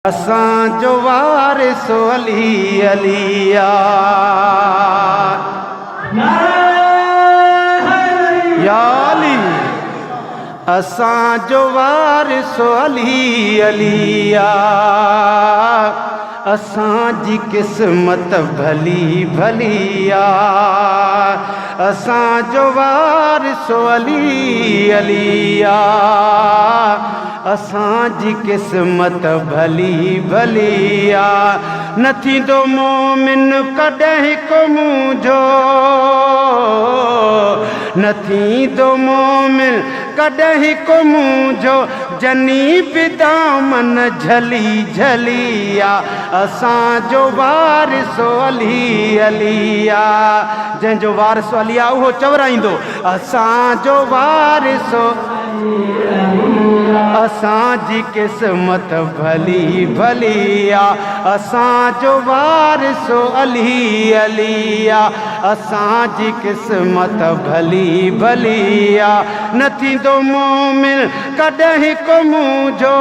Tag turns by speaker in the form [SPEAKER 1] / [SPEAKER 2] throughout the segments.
[SPEAKER 1] असां जो वारिस अली अलिया या अली असां जो वारिस अली अलिया असां जी किस्मत भली भलिया असां जो वारिस अली अलिया असां जी किस्मत भली भलिया न थींदो मोमिन कॾहिं को मुंहिंजो न थींदो मोमिन कॾहिं को मुंहिंजो जनी बि दामन झली झलिया असां जो वारिस अली अलिया जंहिंजो वारिस अली आहे उहो चवराईंदो असां जो वारिस असां जी किस्मत भली भलिया असां जो वारिस अली अलिया असां जी किस्मत भली भलिया न थींदो मोमिन कॾहिं को मुंहिंजो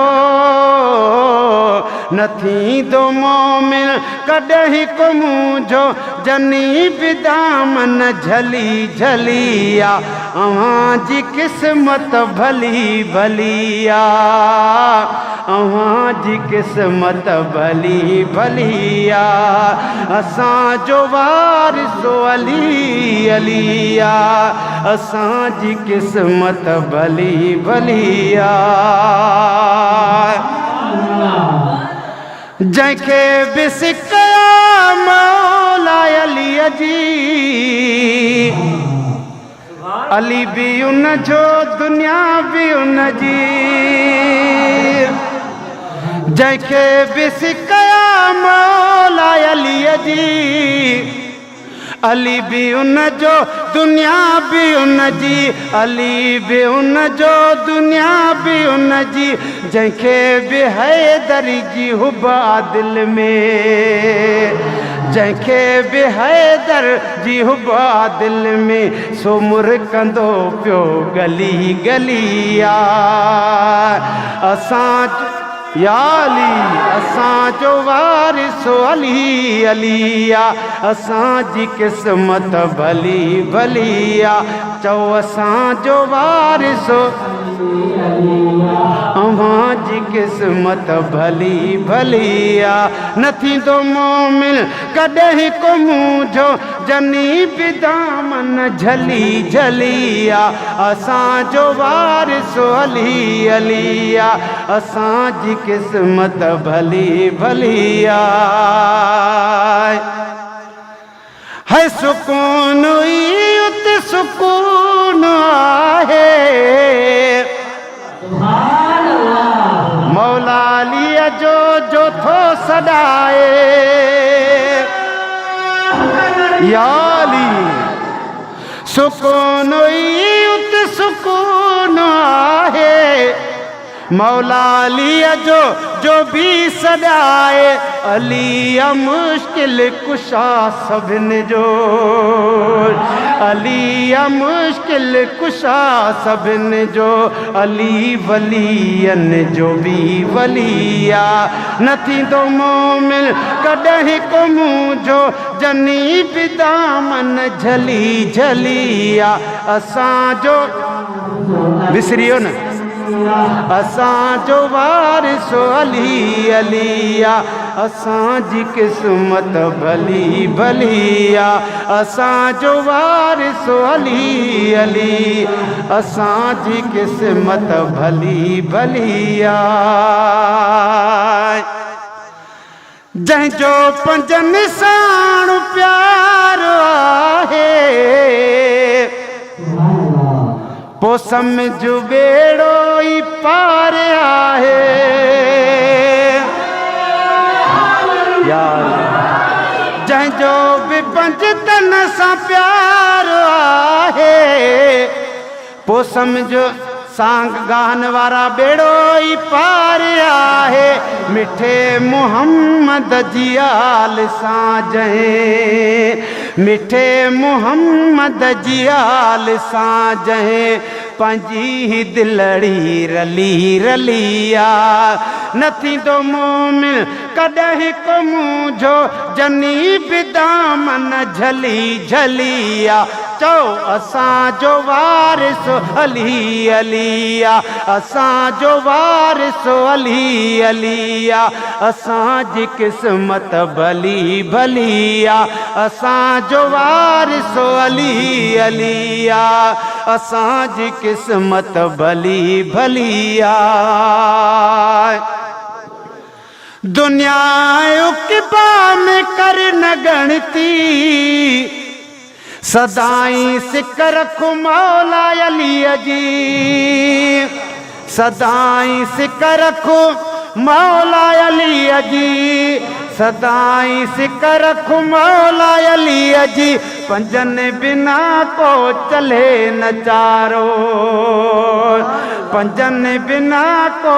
[SPEAKER 1] न थींदो मोमिन कॾहिं को मुंहिंजो जनी बि दामन झली झलिया अव्हां जी किस्मत भली भलिया अव्हां जी किस्मत भली भलिया असां जो वारिस अली अलिया असां जी किस्मत भली भलिया जंहिंखे बि सिकया मौला अलीअ जी अली भी उन जो दुनिया भी उन जी जंहिंखे बि सिकया मौला अलीअ जी अली भी उन जो दुनिया भी उन जी अली भी उन जो दुनिया भी उन जी जंहिंखे बि हैदर जी हुब दिल में जंहिंखे बि हैदर जी हुब दिल में सुमुर कंदो पियो गली गलिया असां या अली असां जो वारिस अली अलिया असां जी किस्मत भली भलिया चओ असां जो वारिस अव्हां जी किस्मत भली भलिया न थींदो मोमिन कॾहिं को मुंहिंजो जनी बि दामन झली झलिया असां जो वारिस अली अलिया असां जी किस्मत भली भलिया है सुकून उत सुकून आहे मौला अलीअ जो थो सॾाए या अली सुकून उत सुकून आहे मौला अलीअ जो भी सॾाए अली मुश्किल कुशा सभिनि जो अली मुश्किल कुशा सभिनि जो अली वलियनि जो भी वलिया न थींदो मोमिन कॾहिं को मुंहिंजो जनी बि दामन झली झलिया असां जो विसरियो न असां जो वारिस अली अलिया असां जी किस्मत भली भलिया असां जो वारिस अली अली असां जी किस्मत भली भलिया जंहिंजो पंजनि साण प्यार आहे पो सम्झ बेड़ो ई पार आहे जंहिंजो बि पंज तन सां प्यार आहे पो सम्झ सांग गाहन वारा बेड़ो ई पार आहे मिठे मुहम्मद जी आल सां जंहिं मिठे मुहम्मद जी आल सां जंहिं पंजी दिलड़ी रली रलिया न थींदो मोमिन कॾहिं को मुंहिंजो जनी बि दामन झली झली आ चओ असांजो वारिसो अली अली आ असांजो वारिसो अली अली आ असांजी क़िस्मत भली भली आ असांजो वारिसो अली अली आ असांजी क़िस्मत भली भली आ दुनिया उक़बा में कर न गणती सदाई सिक रखो मौला अलीअ जी सदाई सिक रखो मौला अलीअ जी सदाई सिक रखो मौला अलीअ जी पंजनि बिना को चले न चारो पंजनि बिना को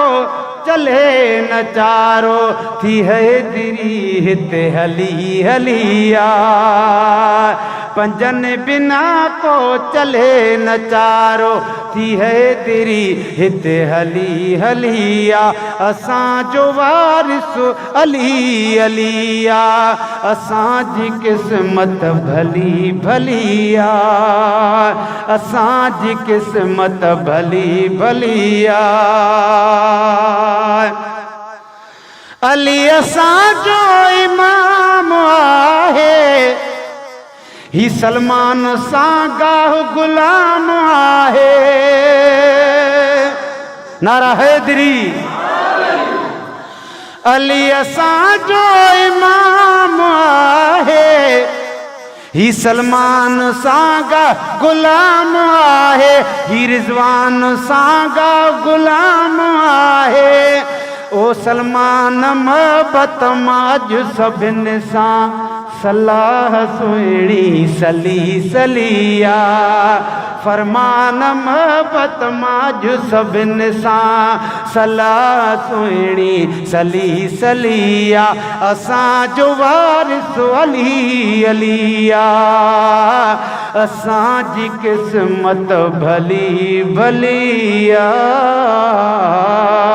[SPEAKER 1] चले न चारो थी है दिरी हिते हली हली आ पंजनि बिना को चले न चारो थी है दिरी हिते हली हली आ असांजो वारिसो अली अली आ असांजी क़िस्मत भली भली आ असांजी क़िस्मत भली भली आ अली असांजो इमाम आहे ही सलमान सां गाह गुलाम आहे नारा हैदरी अली असांजो इमाम आहे ही सलमान सां गाह गुलाम आहे ही रिज़वान सां गाह गुलाम आहे ओ सलमान मोहब्बत मां सभिनि सां सलाह सुहिणी सली सलिया फरमान मोहब्बत मां सभिनि सां सलाह सुहिणी सली सलिया असांजो वारिसो अली अलिया असांजी क़िस्मत भली भली आ